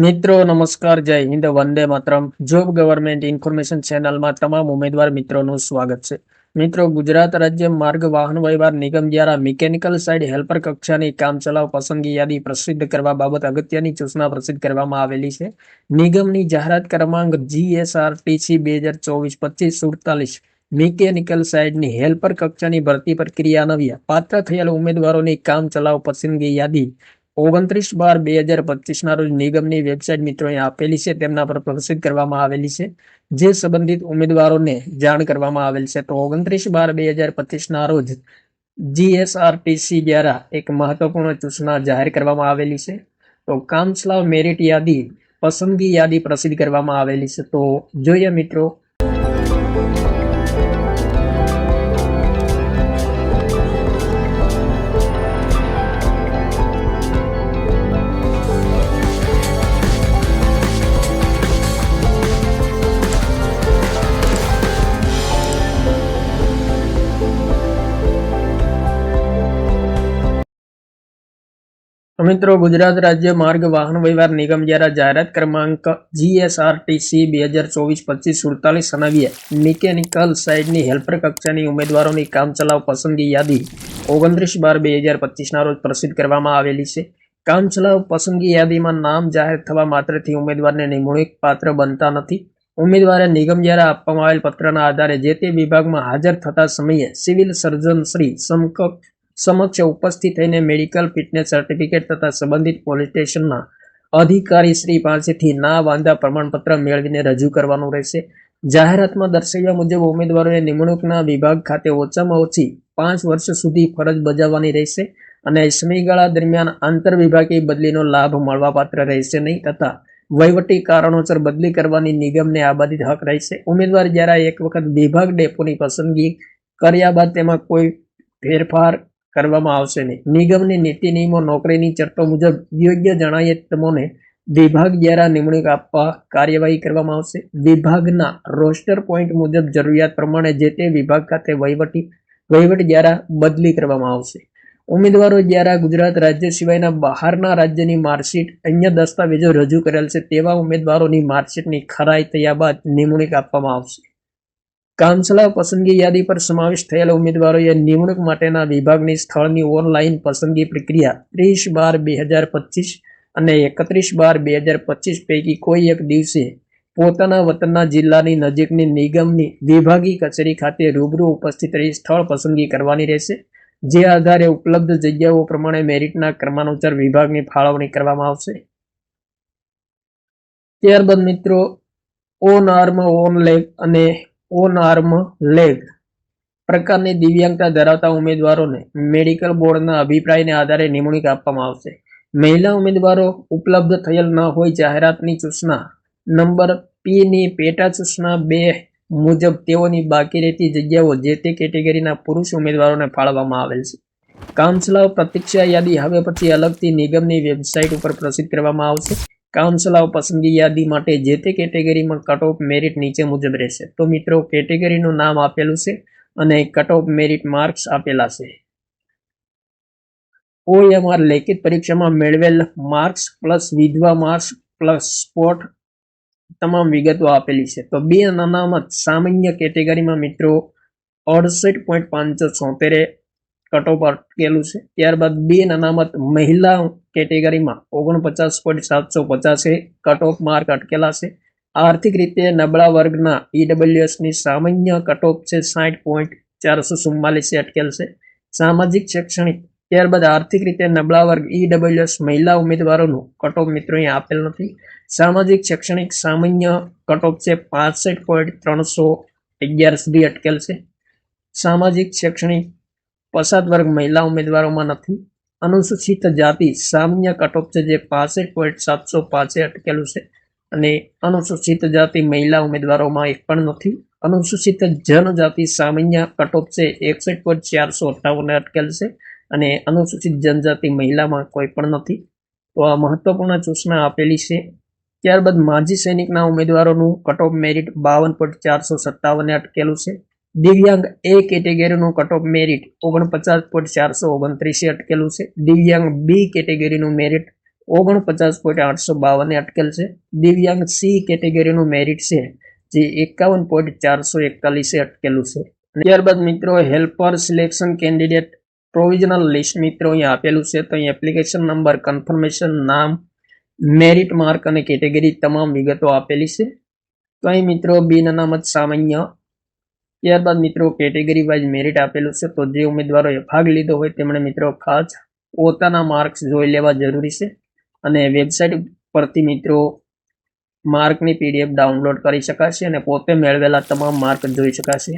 મિત્રો નમસ્કાર, જય Hind, Vande Mataram. Job government information ચેનલમાં તમામ ઉમેદવાર મિત્રોનું સ્વાગત છે. મિત્રો, ગુજરાત રાજ્ય માર્ગ વાહન વ્યવહાર નિગમ દ્વારા મિકેનિકલ સાઇડ હેલ્પર કક્ષાની કામચલાઉ પસંદગી યાદી પ્રસિદ્ધ કરવા બાબત અગત્યની સૂચના પ્રસિદ્ધ કરવામાં આવેલી છે. નિગમની જાહેરાત ક્રમાંક GSRTC 2024-25 મિકેનિકલ સાઇડની હેલ્પર કક્ષાની ભરતી પ્રક્રિયા અન્વયે પાત્ર થયેલ ઉમેદવારોની કામચલાઉ પસંદગી યાદી 29/12/2025 ના રોજ નિગમની વેબસાઇટ મિત્રો અહીં આપેલી છે, તેમના પર પ્રસિદ્ધ કરવામાં આવેલી છે, જે સંબંધિત ઉમેદવારોને જાણ કરવામાં આવેલ છે. તો 29/12/2025 ના રોજ GSRTC દ્વારા એક મહત્વપૂર્ણ સૂચના જાહેર કરવામાં આવેલી છે. તો કામચલાઉ મેરિટ યાદી પસંદગી યાદી પ્રસિદ્ધ કરવામાં આવેલી છે. તો જોઈએ મિત્રો. મિત્રો, ગુજરાત રાજ્ય માર્ગ વાહન વ્યવહાર નિગમ દ્વારા જાહેરાત ક્રમાંક GSRTC 2024-25 અન્વયે મિકેનિકલ સાઇડની હેલ્પર કક્ષાની ઉમેદવારોની કામચલાઉ પસંદગી યાદી 29/12/2025 ના રોજ પ્રસિદ્ધ કરવામાં આવેલી છે. કામચલાઉ પસંદગી યાદીમાં નામ જાહેર થવા માત્રથી ઉમેદવારને નિમણૂક પાત્ર બનતા નથી. ઉમેદવારે નિગમ દ્વારા આપવામાં આવેલ પત્રના આધારે જે તે વિભાગમાં હાજર થતા સમયે સિવિલ સર્જન શ્રી સમક્ષ ઉપસ્થિત થઈને મેડિકલ ફિટનેસ સર્ટિફિકેટ તથા સંબંધિત પોલીસ સ્ટેશનના અધિકારી શ્રી પાસેથી ના વાંધા પ્રમાણપત્ર મેળવીને રજૂ કરવાનું રહેશે. જાહેરાતમાં દર્શાવ્યા મુજબ ઉમેદવારોએ નિમણૂકના વિભાગ ખાતે ઓછામાં ઓછી 5 વર્ષ સુધી ફરજ બજાવવાની રહેશે અને સમયગાળા દરમિયાન આંતર વિભાગીય બદલીનો લાભ મળવાપાત્ર રહેશે નહીં તથા વહીવટી કારણોસર બદલી કરવાની નિગમને આબાદિત હક રહેશે. ઉમેદવાર દ્વારા એક વખત વિભાગ ડેપોની પસંદગી કર્યા બાદ તેમાં કોઈ ફેરફાર કરવામાં આવશે નહીં. નિગમની નીતિ નિયમો નોકરીની શરતો મુજબ યોગ્ય જણાય તેમને વિભાગ દ્વારા નિમણૂક આપવા કાર્યવાહી કરવામાં આવશે. વિભાગના રોસ્ટર પોઈન્ટ મુજબ જરૂરિયાત પ્રમાણે જે તે વિભાગ ખાતે વહીવટ દ્વારા બદલી કરવામાં આવશે. ઉમેદવારો દ્વારા ગુજરાત રાજ્ય સિવાયના બહારના રાજ્યની માર્કશીટ અન્ય દસ્તાવેજો રજૂ કરેલ છે તેવા ઉમેદવારોની માર્કશીટની ખરાઈ થયા બાદ નિમણૂક આપવામાં આવશે. કામચલાઉ પસંદગી યાદી પર સમાવેશ થયેલા ઉમેદવારોએ નિમણૂક માટેના વિભાગની સ્થળની ઓનલાઈન પસંદગી પ્રક્રિયા 30/12/2025 અને 31/12/2025 પૈકી કોઈ એક દિવસે પોતાના વતનના જિલ્લાની નજીકની નિગમની વિભાગીય કચેરી ખાતે રૂબરૂ ઉપસ્થિત રહી સ્થળ પસંદગી કરવાની રહેશે. જે આધારે ઉપલબ્ધ જગ્યાઓ પ્રમાણે મેરિટના ક્રમાનુસાર વિભાગની ફાળવણી કરવામાં આવશે. ત્યારબાદ મિત્રો, ઓન આર્મ, ઓન લેગ અને ઓન આર્મ લેગ પ્રકારની દિવ્યાંગતા ધરાવતા ઉમેદવારોને મેડિકલ બોર્ડના અભિપ્રાયને આધારે નિમણૂક આપવામાં આવશે. મહિલા ઉમેદવારો ઉપલબ્ધ થયેલ ન હોય જાહેરાતની સૂચના નંબર P ની પેટા સૂચના 2 મુજબ તેઓની બાકી રહેતી જગ્યાઓ જે તે કેટેગરીના પુરુષ ઉમેદવારોને ફાળવવામાં આવેલ છે. કામચલાઉ પ્રતીક્ષા યાદી હવે પછી અલગથી નિગમની વેબસાઇટ ઉપર પ્રસિદ્ધ કરવામાં આવશે. કામચલાઉ પસંદગી યાદી માટે જે તે કેટેગરીમાં કટ ઓફ મેરિટ નીચે મુજબ રહેશે. તો મિત્રો, કેટેગરીનું નામ આપેલું છે અને કટ ઓફ મેરિટ માર્ક્સ આપેલા છે. OMR લેખિત પરીક્ષામાં મેળવેલ માર્ક્સ પ્લસ વિધવા માર્ક્સ પ્લસ સ્પોટ તમામ વિગતો આપેલી છે. તો 2 અનામત સામાન્ય કેટેગરીમાં મિત્રો 68.573 કટ ઓફ અટકેલું છે. ત્યારબાદ 2 અનામત મહિલા કેટેગરીમાં 49.750 કટ ઓફ માર્ક અટકેલા છે. આર્થિક રીતે નબળા વર્ગના EWS ની સામાન્ય કટ ઓફ છે 60.444 અટકેલ છે. સામાજિક શૈક્ષણિક ત્યારબાદ આર્થિક રીતે નબળા વર્ગ EWS મહિલા ઉમેદવારોનું કટ ઓફ મિત્રો અહીં આપેલ નથી. સામાજિક શૈક્ષણિક સામાન્ય કટ ઓફ છે 65.311 સુધી અટકેલ છે. સામાજિક શૈક્ષણિક પછાત વર્ગ મહિલા ઉમેદવારોમાં નથી. અનુસૂચિત જાતિ સામાન્ય કટ ઓફ છે જે 65.705 અટકેલું છે અને અનુસૂચિત જાતિ મહિલા ઉમેદવારોમાં એક પણ નથી. અનુસૂચિત જનજાતિ સામાન્ય કટ ઓફ છે 61.458 અટકેલ છે અને અનુસૂચિત જનજાતિ મહિલામાં કોઈ પણ નથી. તો આ મહત્વપૂર્ણ સૂચના આપેલી છે. ત્યારબાદ માજી સૈનિકના ઉમેદવારોનું કટ ઓફ મેરિટ 52.457 અટકેલું છે. દિવ્યાંગ એ કેટેગરીનું કટ ઓફ મેરિટ 49.429 અટકેલું છે. દિવ્યાંગ બી કેટેગરીનું મેરિટ 49.852 અટકેલ છે. દિવ્યાંગ સી કેટેગરીનું મેરિટ છે જે 51.441 અટકેલું છે. ત્યારબાદ મિત્રો helper selection candidate provisional list મિત્રો અહીંયા આપેલું છે. તો અહીં એપ્લિકેશન નંબર, કન્ફર્મેશન, નામ, મેરિટ માર્ક અને કેટેગરી તમામ વિગતો આપેલી છે. તો અહીં મિત્રો બિન અનામત સામાન્ય, ત્યારબાદ મિત્રો કેટેગરી વાઇઝ મેરિટ આપેલું છે. તો જે ઉમેદવારોએ ભાગ લીધો હોય તેમણે મિત્રો ખાસ પોતાના માર્ક્સ જોઈ લેવા જરૂરી છે અને વેબસાઇટ પરથી મિત્રો માર્કની PDF ડાઉનલોડ કરી શકાશે અને પોતે મેળવેલા તમામ માર્ક જોઈ શકાશે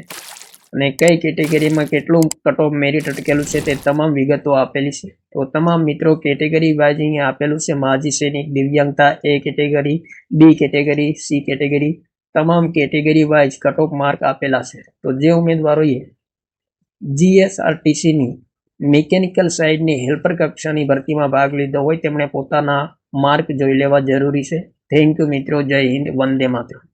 અને કઈ કેટેગરીમાં કેટલું કટ ઓફ મેરિટ અટકેલું છે તે તમામ વિગતો આપેલી છે. તો તમામ મિત્રો કેટેગરી વાઇઝ અહીંયા આપેલું છે. માજી સૈનિક, દિવ્યાંગતા, A category, B category, C category, તમામ category wise cut off mark આપેલા છે. તો જે ઉમેદવારોએ GSRTCની મિકેનિકલ સાઇડની હેલ્પર કક્ષાની ભરતીમાં ભાગ લીધો હોય તેમણે પોતાના માર્ક જોઈ લેવા જરૂરી છે. થેન્ક યુ મિત્રો. જય હિન્દ. વંદે માતરમ.